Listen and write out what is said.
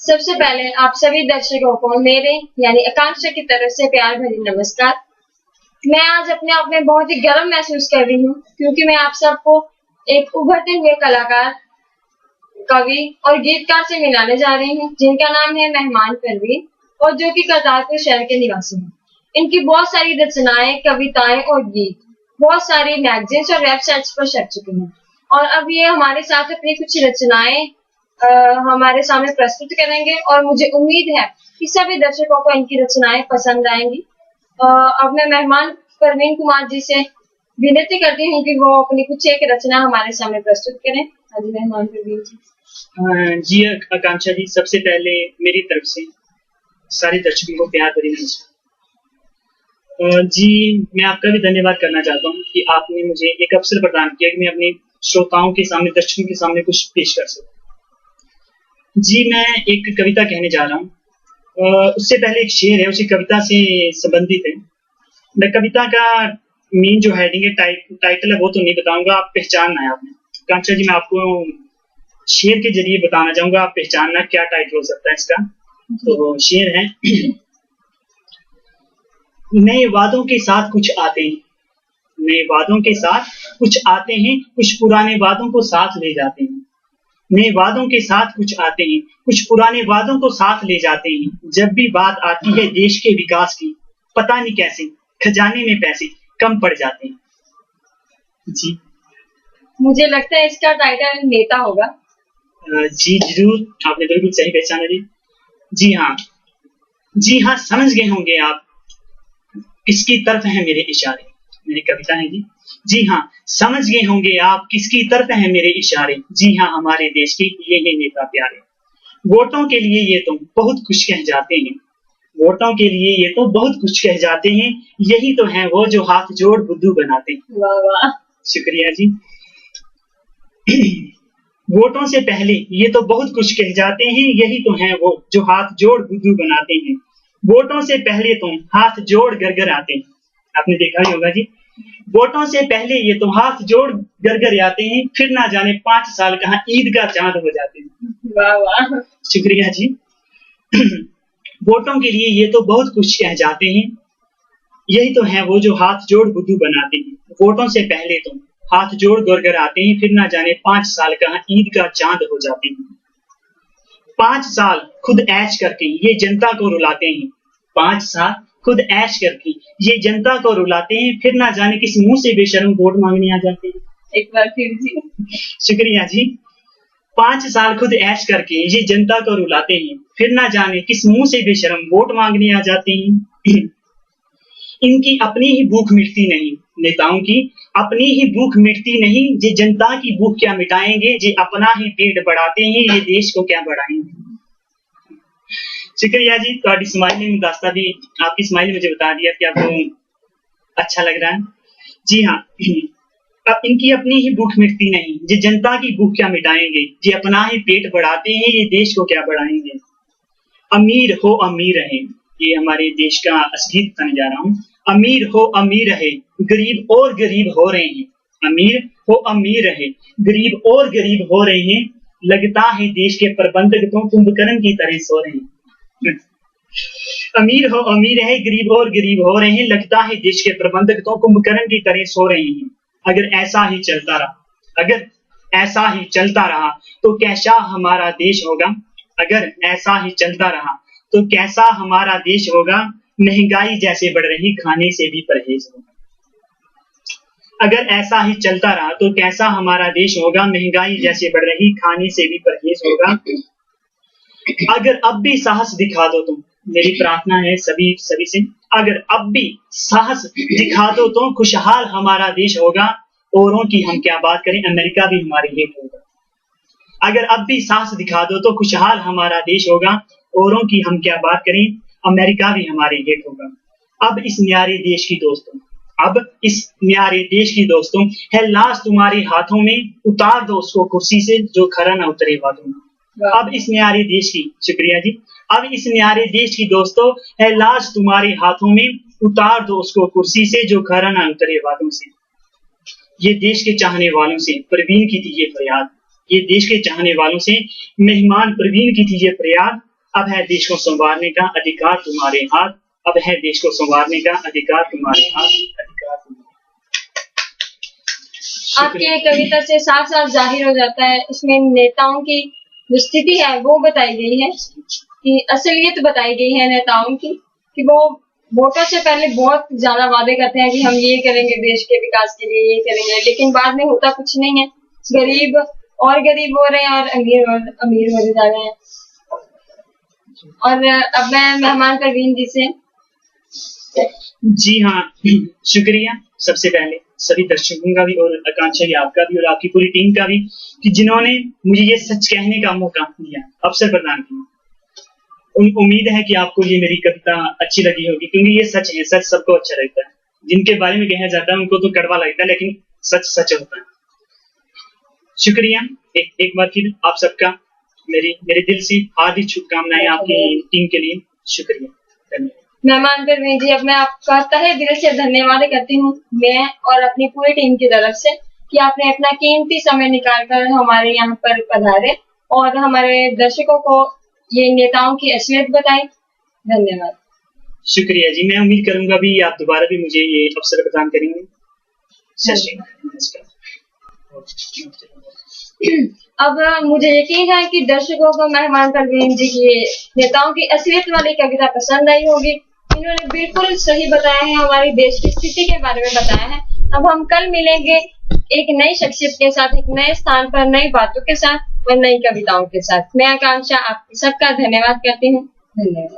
सबसे पहले आप सभी दर्शकों को मेरे यानी आकांक्षा की तरफ से प्यार भरी नमस्कार। मैं आज अपने आप में बहुत ही गर्व महसूस कर रही हूँ क्योंकि मैं आप सबको एक उभरते हुए कलाकार, कवि और गीतकार से मिलाने जा रही हूँ जिनका नाम है मेहमान परवीन और जो कि करतारपुर शहर के निवासी हैं। इनकी बहुत सारी रचनाएं, कविताएं और गीत बहुत सारी मैगजीन्स और वेबसाइट्स पर छप चुके हैं और अब ये हमारे साथ अपनी कुछ रचनाएं हमारे सामने प्रस्तुत करेंगे और मुझे उम्मीद है कि सभी दर्शकों को इनकी रचनाएं पसंद आएंगी। अब मैं मेहमान परवीन कुमार जी से विनती करती हूँ कि वो अपनी कुछ एक रचना हमारे सामने प्रस्तुत करें। हाँ जी, मेहमान परवीन जी। जी आकांक्षा जी, सबसे पहले मेरी तरफ से सारे दर्शकों को प्यार भरी नमस्कार। जी, मैं आपका भी धन्यवाद करना चाहता हूँ कि आपने मुझे एक अवसर प्रदान किया कि मैं अपने श्रोताओं के सामने, दर्शकों के सामने कुछ पेश कर सकूं। जी, मैं एक कविता कहने जा रहा हूँ। उससे पहले एक शेर है, उसी कविता से संबंधित है। मैं कविता का मेन जो हेडिंग है, टाइटल है, वो तो नहीं बताऊंगा, आप पहचानना है आपने। आकांक्षा जी, मैं आपको शेर के जरिए बताना चाहूंगा, आप पहचानना क्या टाइटल हो सकता है इसका। तो शेर है, नए वादों के साथ कुछ आते हैं, नए वादों के साथ कुछ आते हैं, कुछ पुराने वादों को साथ ले जाते हैं। नए वादों के साथ कुछ आते हैं, कुछ पुराने वादों को साथ ले जाते हैं। जब भी बात आती है देश के विकास की, पता नहीं कैसे खजाने में पैसे कम पड़ जाते हैं। जी, मुझे लगता है इसका टाइटल नेता होगा। जी जरूर, आपने बिल्कुल सही पहचाना जी। जी हाँ, जी हाँ, समझ गए होंगे आप किसकी तरफ है मेरे इशारे। मेरी कविता है जी। जी हाँ, समझ गए होंगे आप किसकी तरफ है मेरे इशारे। जी हाँ, हमारे देश के ये नेता प्यारे। वोटों के लिए ये तो बहुत कुछ कह जाते हैं, वोटों के लिए ये तो बहुत कुछ कह जाते हैं। यही तो है वो जो हाथ जोड़ बुद्धू बनाते हैं। वाह वाह, शुक्रिया जी। वोटों से पहले ये तो बहुत कुछ कह जाते हैं, यही तो है वो जो हाथ जोड़ बुद्धू बनाते हैं। वोटों से पहले तो हाथ जोड़ गरगर आते हैं। आपने देखा ही होगा जी। वोटों से पहले ये तो हाथ जोड़ गरगर आते हैं, फिर ना जाने 5 साल कहाँ ईद का चांद हो जाते हैं। वाह वाह, शुक्रिया जी। वोटों के लिए ये तो बहुत कुछ कह जाते हैं, यही तो है वो जो हाथ जोड़ बुद्धू बनाते हैं। वोटों से पहले तो हाथ जोड़ गरगर आते हैं, फिर ना जाने 5 साल कहाँ ईद का चांद हो जाते हैं। 5 साल खुद ऐश करके ये जनता को रुलाते हैं, 5 साल खुद ऐश करके ये जनता को रुलाते हैं, फिर ना जाने किस मुंह से बेशर्म वोट मांगने आ जाते हैं। एक बार फिर जी। शुक्रिया जी। 5 साल खुद ऐश करके ये जनता को रुलाते हैं, फिर ना जाने किस मुंह से बेशर्म वोट मांगने आ जाते हैं। इनकी अपनी ही भूख मिटती नहीं, नेताओं की अपनी ही भूख मिटती नहीं। जे जनता की भूख क्या मिटाएंगे, जे अपना ही पेट बढ़ाते हैं, ये देश को क्या बढ़ाएंगे। शुक्रिया जी। तो स्माइलिंग दास्ता भी, आपकी स्माइल मुझे बता दिया कि आपको अच्छा लग रहा है। जी हाँ, अब इनकी अपनी ही भूख मिटती नहीं, जे जनता की भूख क्या मिटाएंगे, जे अपना ही पेट बढ़ाते हैं, ये देश को क्या बढ़ाएंगे। अमीर हो अमीर रहे, ये हमारे देश का असली गीत बताने जा रहा हूँ। अमीर हो अमीर रहे, गरीब और गरीब हो रहे हैं। अमीर हो अमीर रहे, गरीब और गरीब हो रहे हैं। लगता है देश के प्रबंधक तो कुंभकर्ण की तरह सो रहे हैं। अमीर हो अमीर रहे, गरीब और गरीब हो रहे हैं। लगता है देश के प्रबंधक तो कुंभकर्ण की तरह सो रहे हैं। अगर ऐसा ही चलता रहा, अगर ऐसा ही चलता रहा तो कैसा हमारा देश होगा। अगर ऐसा ही चलता रहा तो कैसा हमारा देश होगा। महंगाई जैसे बढ़ रही, खाने से भी परहेज होगा। अगर ऐसा ही चलता रहा तो कैसा हमारा देश होगा। महंगाई जैसे बढ़ रही, खाने से भी परहेज होगा। अगर अब भी साहस दिखा दो तुम, मेरी प्रार्थना है सभी से, अगर अब भी साहस दिखा दो तो खुशहाल हमारा देश होगा। औरों की हम क्या बात करें, अमेरिका भी हमारी हेट होगा। अगर अब भी साहस दिखा दो तो खुशहाल हमारा देश होगा। औरों की हम क्या बात करें, अमेरिका भी हमारी हेट होगा। अब इस न्यारे देश की दोस्तों, अब इस न्यारे देश की दोस्तों, है लाश तुम्हारे हाथों में, उतार दो उसको कुर्सी से जो खरा ना उतरे बातों में। अब इस न्यारे देश की, शुक्रिया जी, अब इस न्यारे देश की दोस्तों, है लाश तुम्हारे हाथों में, उतार दो उसको कुर्सी से जो खरा ना उतरे बातों से। ये देश के चाहने वालों से परवीन की थी ये फरियाद, ये देश के चाहने वालों से मेहमान प्रवीण की थी ये फरियाद, अब है देश को संवारने का अधिकार तुम्हारे हाथ, अब है देश को संवारने का अधिकार तुम्हारे हाथ, अधिकार तुम्हारे। आपकी एक कविता से साफ साफ जाहिर हो जाता है, इसमें नेताओं की जो स्थिति है वो बताई गई है, कि असलियत बताई गई है नेताओं की, कि वो वोटों से पहले बहुत ज्यादा वादे करते हैं कि हम ये करेंगे देश के विकास के लिए, ये करेंगे, लेकिन बाद में होता कुछ नहीं है। गरीब और गरीब हो रहे हैं और अमीर और अमीर होते जा रहे हैं। और अब मैं मेहमान परवीन जी से। जी हाँ, शुक्रिया सबसे पहले सभी दर्शकों का भी और आकांक्षा जी आपका भी और आपकी पूरी टीम का भी, कि जिन्होंने मुझे ये सच कहने का मौका दिया, अवसर प्रदान किया। उम्मीद है कि आपको ये मेरी कविता अच्छी लगी होगी, क्योंकि ये सच है, सच सबको अच्छा लगता है। जिनके बारे में कहा जाता है उनको तो कड़वा लगता है, लेकिन सच सच होता है। शुक्रिया एक बार फिर आप सबका मेरे दिल से हार्दिक शुभकामनाएं आपकी टीम के लिए। शुक्रिया, धन्यवाद। मेहमान परवीन जी, अब मैं आपका तहे दिल से धन्यवाद करती हूँ, मैं और अपनी पूरी टीम की तरफ से, कि आपने अपना कीमती समय निकालकर हमारे यहाँ पर पधारे और हमारे दर्शकों को ये नेताओं की असलियत बताई। धन्यवाद। शुक्रिया जी, मैं उम्मीद करूंगा भी आप दोबारा भी मुझे ये अवसर प्रदान करेंगे। अब मुझे यकीन है कि दर्शकों को मेहमान परवीन जी की नेताओं की असलियत वाली कविता पसंद आई होगी। इन्होंने बिल्कुल सही बताया है, हमारे देश की स्थिति के बारे में बताया है। अब हम कल मिलेंगे एक नई शख्सियत के साथ, एक नए स्थान पर, नई बातों के साथ और नई कविताओं के साथ। मैं आकांक्षा आप सबका धन्यवाद करती हूँ। धन्यवाद।